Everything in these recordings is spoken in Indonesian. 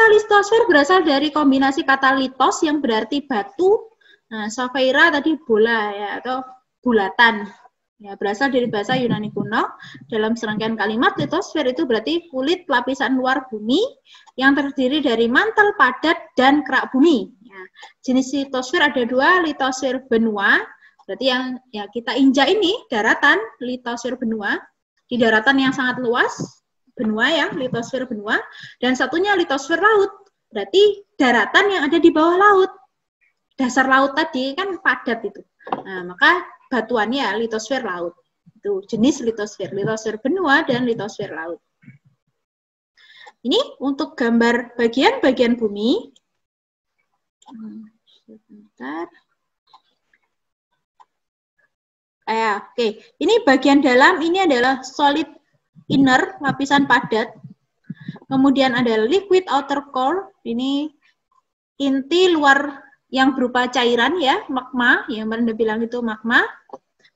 litosfer berasal dari kombinasi kata litos yang berarti batu, nah sphaira tadi bola ya atau bulatan. Ya, berasal dari bahasa Yunani kuno. Dalam serangkaian kalimat, litosfer itu berarti kulit lapisan luar bumi yang terdiri dari mantel padat dan kerak bumi. Ya, jenis litosfer ada dua, litosfer benua, berarti yang ya kita injak ini daratan, litosfer benua, di daratan yang sangat luas, benua ya, litosfer benua, dan satunya litosfer laut, berarti daratan yang ada di bawah laut. Dasar laut tadi kan padat itu. Nah, maka batuannya litosfer laut. Itu jenis litosfer, litosfer benua dan litosfer laut. Ini untuk gambar bagian-bagian bumi. Sebentar. Oke. Ini bagian dalam, ini adalah solid inner, lapisan padat. Kemudian ada liquid outer core, ini inti luar yang berupa cairan ya, magma, yang Anda bilang itu magma.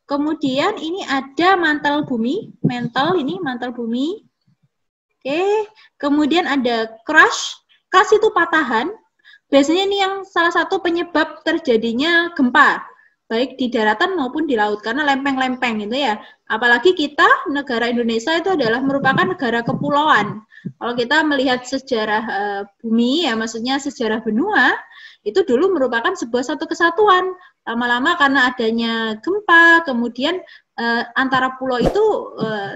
Kemudian ini ada mantel bumi, ini mantel bumi. Oke, kemudian ada crush, crush itu patahan. Biasanya ini yang salah satu penyebab terjadinya gempa, baik di daratan maupun di laut, karena lempeng-lempeng gitu ya. Apalagi kita, negara Indonesia itu adalah merupakan negara kepulauan. Kalau kita melihat sejarah bumi, ya maksudnya sejarah benua, itu dulu merupakan sebuah satu kesatuan. Lama-lama karena adanya gempa, kemudian antara pulau itu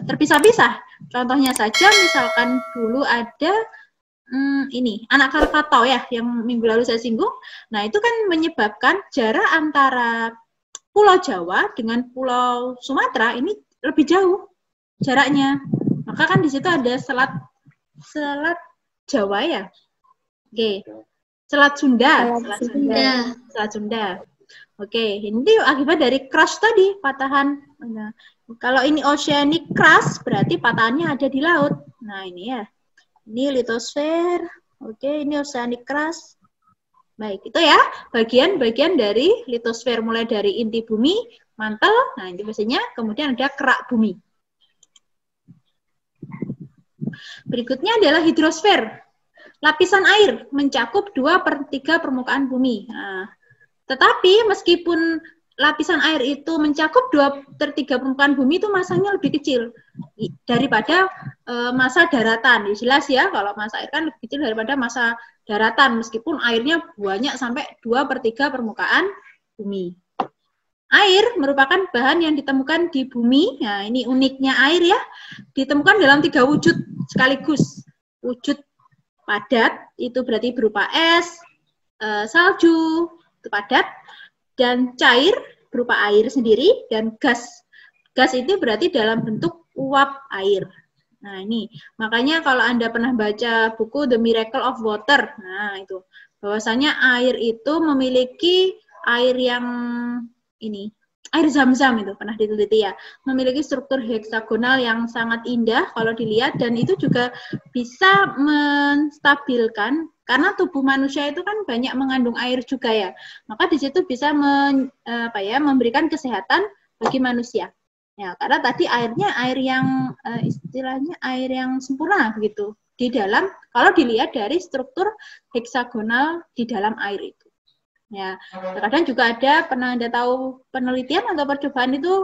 terpisah-pisah. Contohnya saja, misalkan dulu ada ini anak Krakatau ya, yang minggu lalu saya singgung. Nah itu kan menyebabkan jarak antara Pulau Jawa dengan Pulau Sumatera ini lebih jauh jaraknya. Maka kan di situ ada selat Jawa ya. Oke. Selat Sunda. Oke, ini akibat dari crush tadi, patahan. Nah, kalau ini oceanic crush berarti patahannya ada di laut. Nah, ini ya. Ini litosfer. Oke, ini oceanic crush. Baik, itu ya bagian-bagian dari litosfer, mulai dari inti bumi, mantel, nah inti besinya, kemudian ada kerak bumi. Berikutnya adalah hidrosfer. Lapisan air mencakup 2/3 permukaan bumi. Nah, tetapi meskipun lapisan air itu mencakup 2/3 permukaan bumi, itu masanya lebih kecil daripada massa daratan. Jelas ya, kalau massa air kan lebih kecil daripada massa daratan, meskipun airnya banyak sampai 2/3 permukaan bumi. Air merupakan bahan yang ditemukan di bumi. Nah, ini uniknya air ya, ditemukan dalam 3 wujud sekaligus. Wujud padat, itu berarti berupa es, salju, itu padat, dan cair, berupa air sendiri, dan gas. Gas itu berarti dalam bentuk uap air. Nah ini, makanya kalau Anda pernah baca buku The Miracle of Water, nah itu, bahwasanya air itu memiliki air yang ini, air zam-zam itu pernah diteliti ya, memiliki struktur heksagonal yang sangat indah kalau dilihat, dan itu juga bisa menstabilkan, karena tubuh manusia itu kan banyak mengandung air juga ya, maka di situ bisa memberikan kesehatan bagi manusia. Ya, karena tadi airnya air yang istilahnya air yang sempurna begitu di dalam, kalau dilihat dari struktur heksagonal di dalam air itu. Ya, kadang juga ada, pernah Anda tahu penelitian atau percobaan itu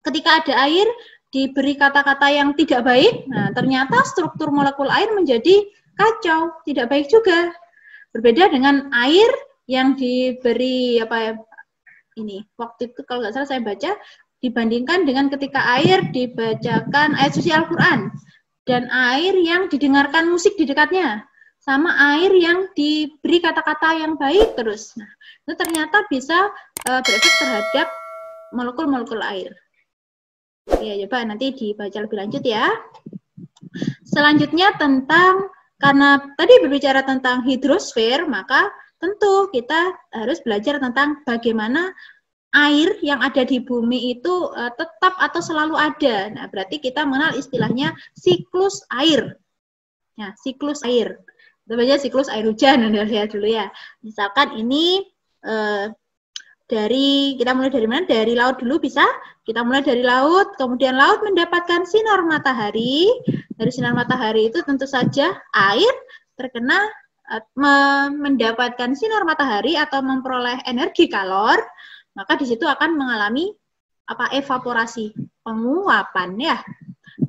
ketika ada air diberi kata-kata yang tidak baik, nah ternyata struktur molekul air menjadi kacau, tidak baik juga. Berbeda dengan air yang diberi ini waktu itu kalau nggak salah saya baca, dibandingkan dengan ketika air dibacakan ayat suci Al-Quran dan air yang didengarkan musik di dekatnya, sama air yang diberi kata-kata yang baik terus. Nah, itu ternyata bisa berefek terhadap molekul-molekul air. Ya, coba nanti dibaca lebih lanjut ya. Selanjutnya karena tadi berbicara tentang hidrosfer, maka tentu kita harus belajar tentang bagaimana air yang ada di bumi itu tetap atau selalu ada. Nah, berarti kita mengenal istilahnya siklus air. Ya, siklus air. Kita baca siklus air hujan, Anda lihat dulu ya. Misalkan ini kita mulai dari mana? Dari laut dulu bisa. Kita mulai dari laut, kemudian laut mendapatkan sinar matahari. Dari sinar matahari itu tentu saja air terkena mendapatkan sinar matahari atau memperoleh energi kalor, maka di situ akan mengalami evaporasi, penguapan ya.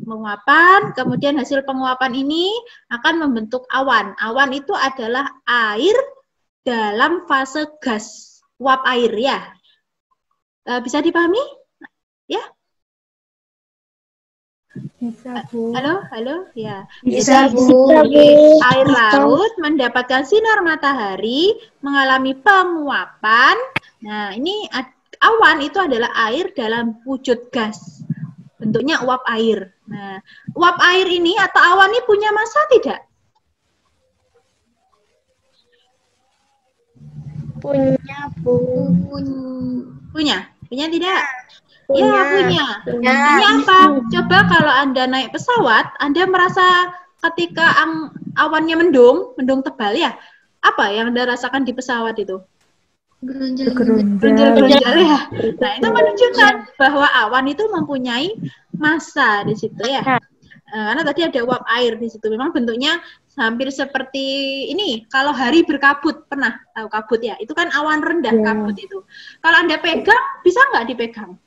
Penguapan, kemudian hasil penguapan ini akan membentuk awan. Awan itu adalah air dalam fase gas, uap air ya. Bisa dipahami? Ya? Bisa, Bu. Halo, ya. Bisa, Bu. Air laut mendapatkan sinar matahari, mengalami penguapan. Nah, ini awan itu adalah air dalam wujud gas. Bentuknya uap air. Nah, uap air ini atau awan ini punya massa tidak? Punya, Bu. Punya? Punya tidak? Punya. Ya, punya. Ini apa? Coba kalau Anda naik pesawat, Anda merasa ketika awannya mendung tebal ya, apa yang Anda rasakan di pesawat itu? Gerunjal ya. Nah, itu menunjukkan bahwa awan itu mempunyai massa di situ ya. Karena tadi ada uap air di situ. Memang bentuknya hampir seperti ini. Kalau hari berkabut, pernah tahu kabut ya? Itu kan awan rendah kabut itu. Kalau Anda pegang, bisa nggak dipegang?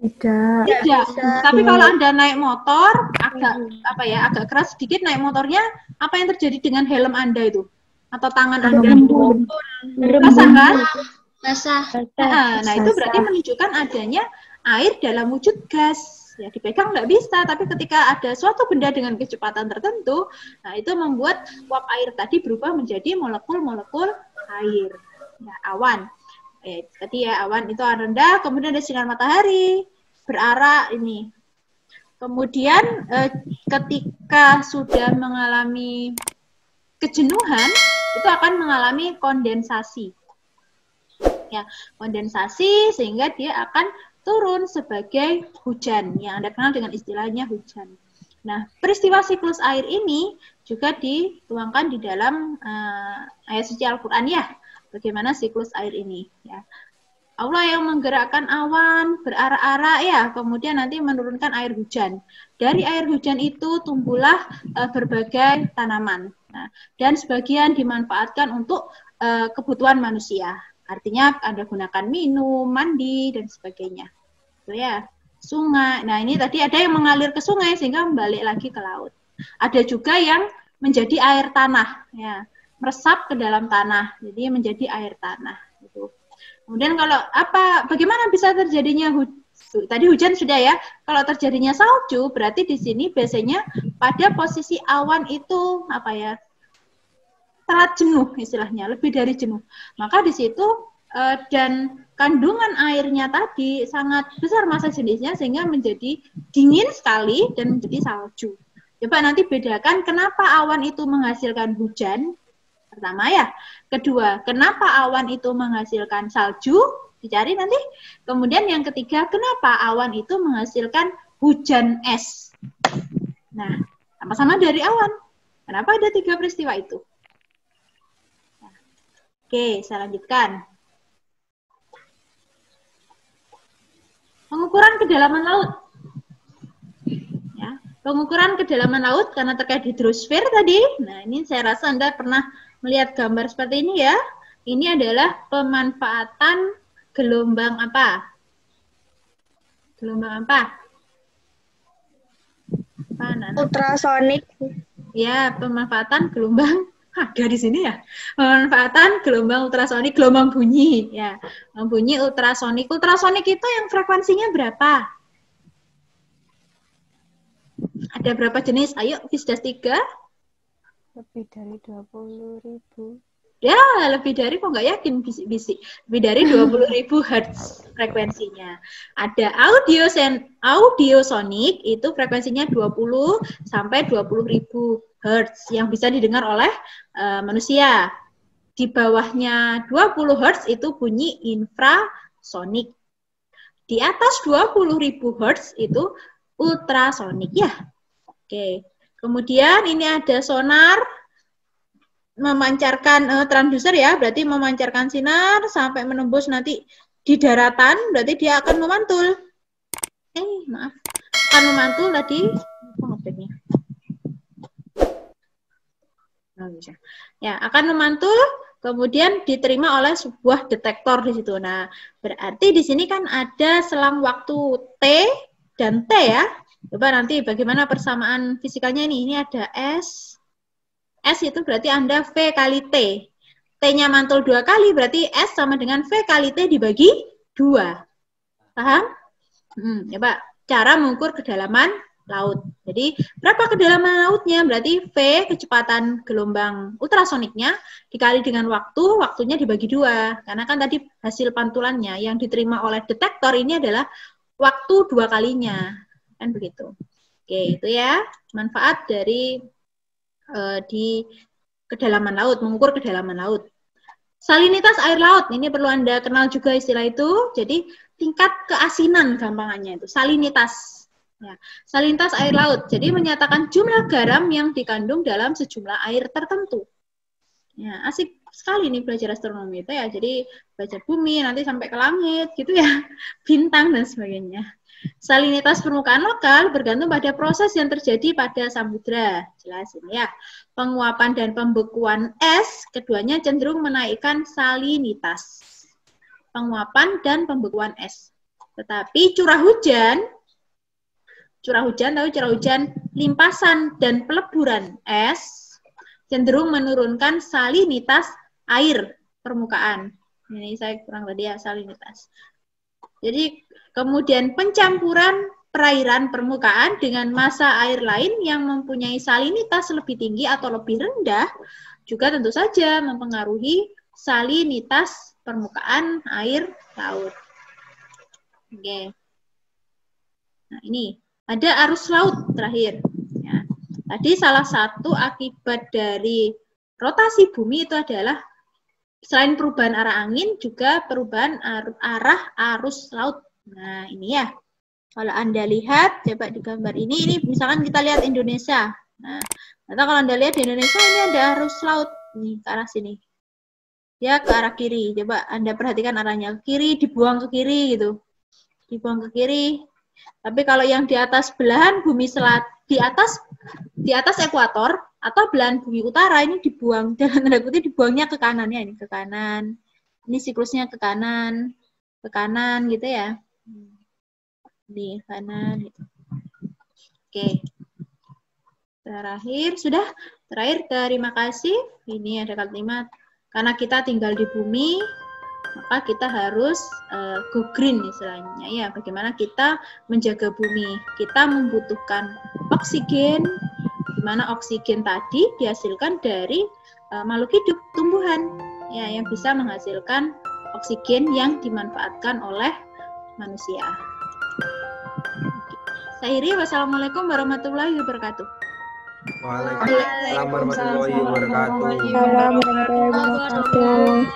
Tidak. Tapi kalau Anda naik motor, agak keras sedikit naik motornya, apa yang terjadi dengan helm Anda itu? Atau tangan Anda? Basah kan? Basah. Nah, itu berarti menunjukkan adanya air dalam wujud gas. Ya, dipegang nggak bisa, tapi ketika ada suatu benda dengan kecepatan tertentu, nah itu membuat uap air tadi berubah menjadi molekul-molekul air. Ya, awan. Tadi ya, awan itu awan rendah, kemudian ada sinar matahari, berarah ini. Kemudian ketika sudah mengalami kejenuhan, itu akan mengalami kondensasi. Ya, kondensasi sehingga dia akan turun sebagai hujan, yang Anda kenal dengan istilahnya hujan. Nah, peristiwa siklus air ini juga dituangkan di dalam ayat suci Al-Quran ya, bagaimana siklus air ini. Ya. Allah yang menggerakkan awan berarah-arah ya, kemudian nanti menurunkan air hujan. Dari air hujan itu tumbuhlah berbagai tanaman. Nah, dan sebagian dimanfaatkan untuk kebutuhan manusia. Artinya Anda gunakan minum, mandi, dan sebagainya. Itu ya, sungai. Nah, ini tadi ada yang mengalir ke sungai sehingga balik lagi ke laut. Ada juga yang menjadi air tanah, ya, meresap ke dalam tanah, jadi menjadi air tanah. Gitu. Kemudian kalau bagaimana bisa terjadinya tadi hujan sudah ya. Kalau terjadinya salju, berarti di sini biasanya pada posisi awan itu sangat jenuh istilahnya, lebih dari jenuh. Maka di situ dan kandungan airnya tadi sangat besar massa jenisnya sehingga menjadi dingin sekali dan menjadi salju. Coba nanti bedakan kenapa awan itu menghasilkan hujan. Pertama ya. Kedua, kenapa awan itu menghasilkan salju? Dicari nanti. Kemudian yang ketiga, kenapa awan itu menghasilkan hujan es? Nah, sama-sama dari awan. Kenapa ada 3 peristiwa itu? Oke, saya lanjutkan. Pengukuran kedalaman laut. Ya, pengukuran kedalaman laut karena terkait hidrosfer tadi. Nah, ini saya rasa Anda pernah melihat gambar seperti ini ya. Ini adalah pemanfaatan gelombang apa? Gelombang apa? Ultrasonik. Ya, pemanfaatan gelombang ada di sini ya. Pemanfaatan gelombang ultrasonik, gelombang bunyi ya. Bunyi ultrasonik. Ultrasonik itu yang frekuensinya berapa? Ada berapa jenis? Ayo, Fisdas 3. Lebih dari 20.000. Ya, lebih dari, kok nggak yakin bisik-bisik. Lebih dari 20.000 Hz frekuensinya. Ada audiosonik, itu frekuensinya 20 sampai 20.000 Hz yang bisa didengar oleh manusia. Di bawahnya 20 Hz itu bunyi infrasonik. Di atas 20.000 Hz itu ultrasonik ya. Oke. Kemudian ini ada sonar memancarkan transducer ya, berarti memancarkan sinar sampai menembus nanti di daratan, berarti dia akan memantul. Maaf. Akan memantul tadi. Ya, akan memantul kemudian diterima oleh sebuah detektor di situ. Nah, berarti di sini kan ada selang waktu T dan T ya. Coba nanti bagaimana persamaan fisikanya ini. Ini ada S. S itu berarti Anda V kali T. T-nya mantul 2 kali, berarti S sama dengan V kali T dibagi 2. Paham? Coba cara mengukur kedalaman laut. Jadi, berapa kedalaman lautnya? Berarti V, kecepatan gelombang ultrasoniknya, dikali dengan waktu, waktunya dibagi 2. Karena kan tadi hasil pantulannya, yang diterima oleh detektor ini adalah waktu 2 kalinya. Kan begitu. Oke, itu ya manfaat dari di kedalaman laut, mengukur kedalaman laut. Salinitas air laut, ini perlu Anda kenal juga istilah itu. Jadi, tingkat keasinan gampangannya itu, salinitas. Ya, salinitas air laut, jadi menyatakan jumlah garam yang dikandung dalam sejumlah air tertentu. Ya, asik sekali nih belajar astronomi itu ya, jadi belajar bumi, nanti sampai ke langit, gitu ya, bintang dan sebagainya. Salinitas permukaan lokal bergantung pada proses yang terjadi pada samudra. Jelas ini ya. Penguapan dan pembekuan es, keduanya cenderung menaikkan salinitas. Penguapan dan pembekuan es. Tetapi curah hujan, limpasan dan peleburan es cenderung menurunkan salinitas air permukaan. Ini saya kurang tadi ya, salinitas. Jadi kemudian pencampuran perairan permukaan dengan massa air lain yang mempunyai salinitas lebih tinggi atau lebih rendah juga tentu saja mempengaruhi salinitas permukaan air laut. Oke. Nah, ini ada arus laut terakhir. Ya. Tadi salah satu akibat dari rotasi bumi itu adalah selain perubahan arah angin, juga perubahan arah arus laut. Nah, ini ya. Kalau Anda lihat, coba di gambar ini misalkan kita lihat Indonesia. Nah, atau kalau Anda lihat di Indonesia, ini ada arus laut. Nih, ke arah sini. Ya, ke arah kiri. Coba Anda perhatikan arahnya. Ke kiri, dibuang ke kiri, gitu. Dibuang ke kiri. Tapi kalau yang di atas belahan bumi di atas ekuator, atau belahan bumi utara, ini dibuang, dalam tanda kutip dibuangnya ke kanan ya, ini ke kanan. Ini siklusnya ke kanan gitu ya. Di kanan gitu. Oke. Terakhir, sudah. Terakhir, terima kasih. Ini ada kalimat, karena kita tinggal di bumi, maka kita harus go green istilahnya ya. Bagaimana kita menjaga bumi? Kita membutuhkan oksigen, di mana oksigen tadi dihasilkan dari makhluk hidup, tumbuhan, ya, yang bisa menghasilkan oksigen yang dimanfaatkan oleh manusia. Saya Iri, wassalamualaikum warahmatullahi wabarakatuh. Waalaikumsalam warahmatullahi wabarakatuh. Waalaikumsalam warahmatullahi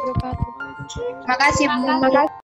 wabarakatuh. Terima kasih Bu.